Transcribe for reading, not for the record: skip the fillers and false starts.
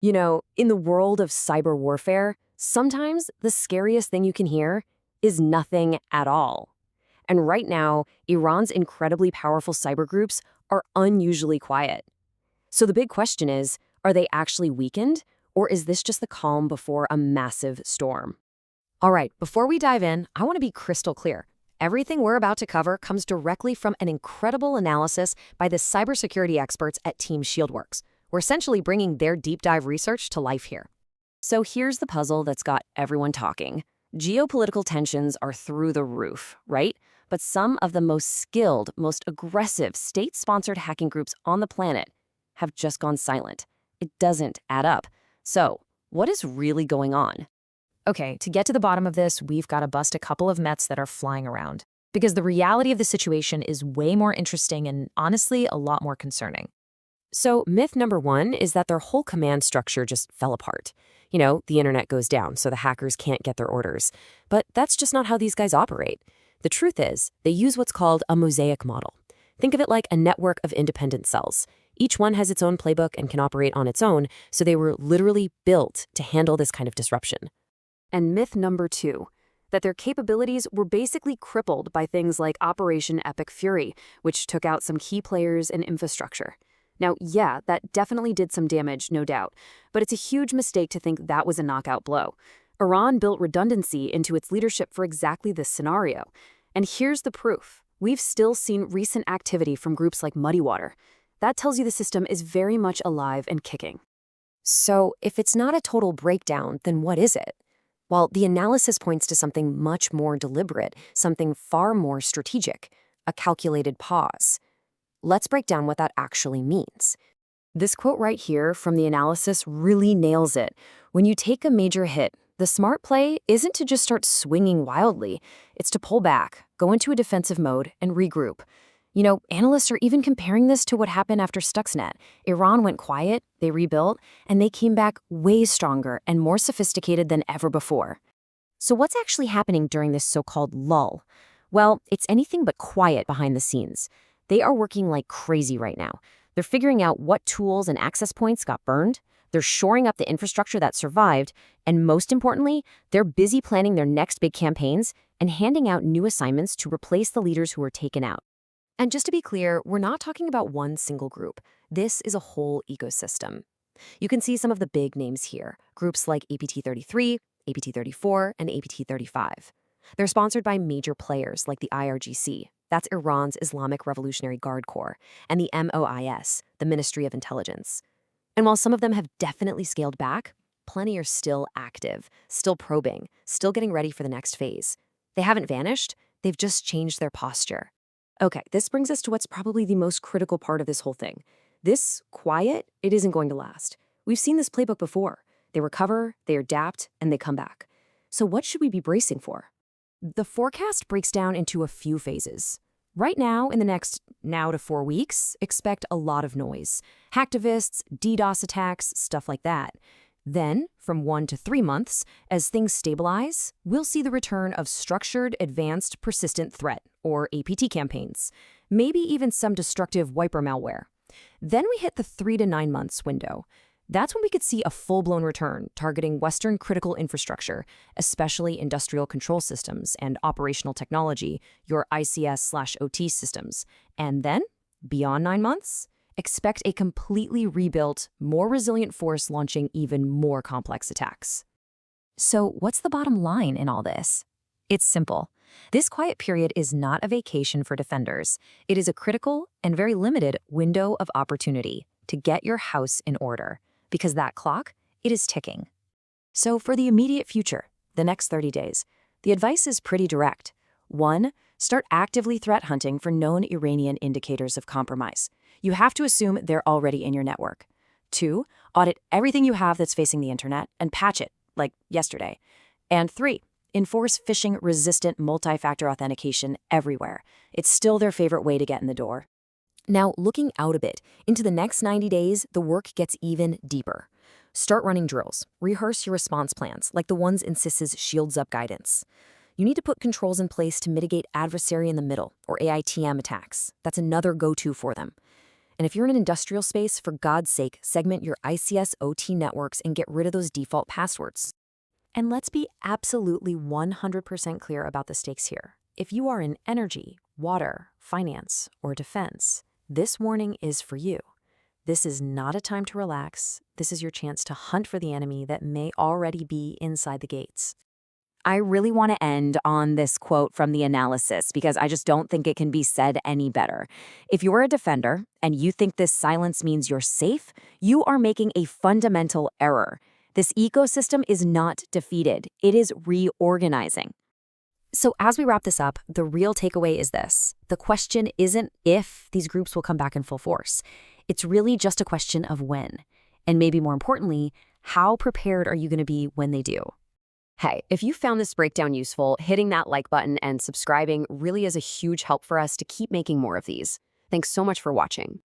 You know, in the world of cyber warfare, sometimes the scariest thing you can hear is nothing at all. And right now, Iran's incredibly powerful cyber groups are unusually quiet. So the big question is, are they actually weakened, or is this just the calm before a massive storm? All right, before we dive in, I want to be crystal clear. Everything we're about to cover comes directly from an incredible analysis by the cybersecurity experts at Team Shieldworks. We're essentially bringing their deep dive research to life here. So here's the puzzle that's got everyone talking. Geopolitical tensions are through the roof, right? But some of the most skilled, most aggressive state-sponsored hacking groups on the planet have just gone silent. It doesn't add up. So, what is really going on? Okay, to get to the bottom of this, we've got to bust a couple of myths that are flying around. Because the reality of the situation is way more interesting and honestly a lot more concerning. So, myth number one is that their whole command structure just fell apart. You know, the internet goes down, so the hackers can't get their orders. But that's just not how these guys operate. The truth is, they use what's called a Mosaic model. Think of it like a network of independent cells. Each one has its own playbook and can operate on its own, so they were literally built to handle this kind of disruption. And myth number two, that their capabilities were basically crippled by things like Operation Epic Fury, which took out some key players and infrastructure. Now, yeah, that definitely did some damage, no doubt, but it's a huge mistake to think that was a knockout blow. Iran built redundancy into its leadership for exactly this scenario. And here's the proof. We've still seen recent activity from groups like Muddy Water. That tells you the system is very much alive and kicking. So, if it's not a total breakdown, then what is it? Well, the analysis points to something much more deliberate, something far more strategic, a calculated pause. Let's break down what that actually means. This quote right here from the analysis really nails it. When you take a major hit, the smart play isn't to just start swinging wildly. It's to pull back, go into a defensive mode, and regroup. You know, analysts are even comparing this to what happened after Stuxnet. Iran went quiet, they rebuilt, and they came back way stronger and more sophisticated than ever before. So what's actually happening during this so-called lull? Well, it's anything but quiet behind the scenes. They are working like crazy right now. They're figuring out what tools and access points got burned. They're shoring up the infrastructure that survived. And most importantly, they're busy planning their next big campaigns and handing out new assignments to replace the leaders who were taken out. And just to be clear, we're not talking about one single group. This is a whole ecosystem. You can see some of the big names here, groups like APT-33, APT-34, and APT-35. They're sponsored by major players like the IRGC, that's Iran's Islamic Revolutionary Guard Corps, and the MOIS, the Ministry of Intelligence. And while some of them have definitely scaled back, plenty are still active, still probing, still getting ready for the next phase. They haven't vanished, they've just changed their posture. Okay, this brings us to what's probably the most critical part of this whole thing. This quiet, it isn't going to last. We've seen this playbook before. They recover, they adapt, and they come back. So what should we be bracing for? The forecast breaks down into a few phases. Right now, in the next now to 4 weeks, expect a lot of noise. Hacktivists, DDoS attacks, stuff like that. Then, from 1 to 3 months, as things stabilize, we'll see the return of structured, advanced, persistent threat, or APT campaigns. Maybe even some destructive wiper malware. Then we hit the 3 to 9 months window. That's when we could see a full-blown return targeting Western critical infrastructure, especially industrial control systems and operational technology, your ICS/OT systems. And then, beyond 9 months, expect a completely rebuilt, more resilient force launching even more complex attacks. So what's the bottom line in all this? It's simple. This quiet period is not a vacation for defenders. It is a critical and very limited window of opportunity to get your house in order. Because that clock, it is ticking. So for the immediate future, the next 30 days, the advice is pretty direct. 1, start actively threat hunting for known Iranian indicators of compromise. You have to assume they're already in your network. 2, audit everything you have that's facing the internet and patch it, like yesterday. And 3, enforce phishing-resistant multi-factor authentication everywhere. It's still their favorite way to get in the door. Now, looking out a bit, into the next 90 days, the work gets even deeper. Start running drills. Rehearse your response plans, like the ones in CIS's Shields Up guidance. You need to put controls in place to mitigate adversary in the middle, or AITM attacks. That's another go-to for them. And if you're in an industrial space, for God's sake, segment your ICS OT networks and get rid of those default passwords. And let's be absolutely 100% clear about the stakes here. If you are in energy, water, finance, or defense, this warning is for you. This is not a time to relax. This is your chance to hunt for the enemy that may already be inside the gates. I really want to end on this quote from the analysis because I just don't think it can be said any better. If you're a defender and you think this silence means you're safe, you are making a fundamental error. This ecosystem is not defeated. It is reorganizing. So as we wrap this up, the real takeaway is this. The question isn't if these groups will come back in full force. It's really just a question of when. And maybe more importantly, how prepared are you going to be when they do? Hey, if you found this breakdown useful, hitting that like button and subscribing really is a huge help for us to keep making more of these. Thanks so much for watching.